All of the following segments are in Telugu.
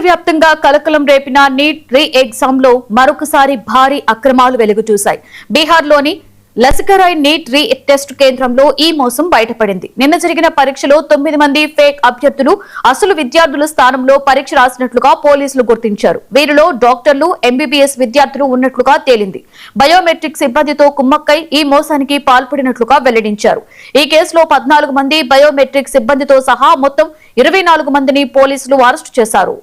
వ్యాప్తంగా కలకలం రేపిన నీట్ రీ ఎగ్జామ్ లో మరొకసారి భారీ అక్రమాలు వెలుగుచూశాయి. బీహార్లోని లస్కరాయ్ నీట్ రీ టెస్ట్ కేంద్రంలో ఈ మోసం బయటపడింది. నిన్న జరిగిన పరీక్షలో 9 మంది ఫేక్ అభ్యర్థులు అసలు విద్యార్థుల స్థానంలో పరీక్ష రాసినట్లుగా పోలీసులు గుర్తించారు. వీరిలో డాక్టర్లు, ఎంబీబీఎస్ విద్యార్థులు ఉన్నట్లుగా తేలింది. బయోమెట్రిక్ సిబ్బందితో కుమ్మక్కై ఈ మోసానికి పాల్పడినట్లుగా వెల్లడించారు. ఈ కేసులో 14 మంది బయోమెట్రిక్ సిబ్బందితో సహా మొత్తం 24 మందిని పోలీసులు అరెస్టు చేశారు.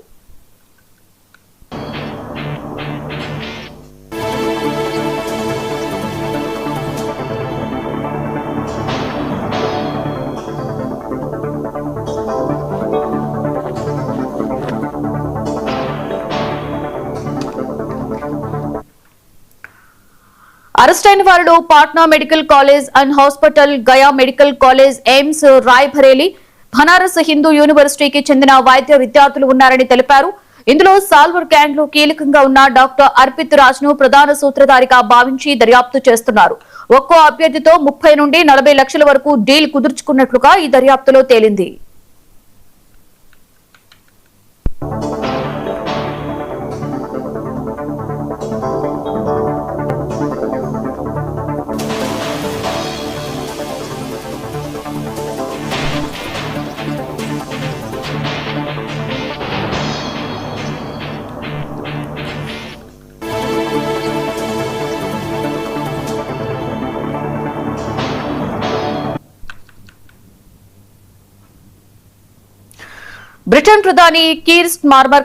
అరెస్టైన వారిలో Patna medical college and hospital, Gaya medical college, AIIMS, Rae Bareilly, Banaras Hindu యూనివర్సిటీకి చెందిన వైద్య విద్యార్థులు ఉన్నారని తెలిపారు. ఇందులో సాల్వర్ గ్యాంగ్ లో కీలకంగా ఉన్న డాక్టర్ అర్పిత్ రాజ్ ను ప్రధాన సూత్రధారిగా భావించి దర్యాప్తు చేస్తున్నారు. ఒక్కో అభ్యర్థితో 30 నుండి 40 లక్షల వరకు డీల్ కుదుర్చుకున్నట్లుగా ఈ దర్యాప్తులో తేలింది. బ్రిటన్ ప్రధాని కీర్ స్టార్మర్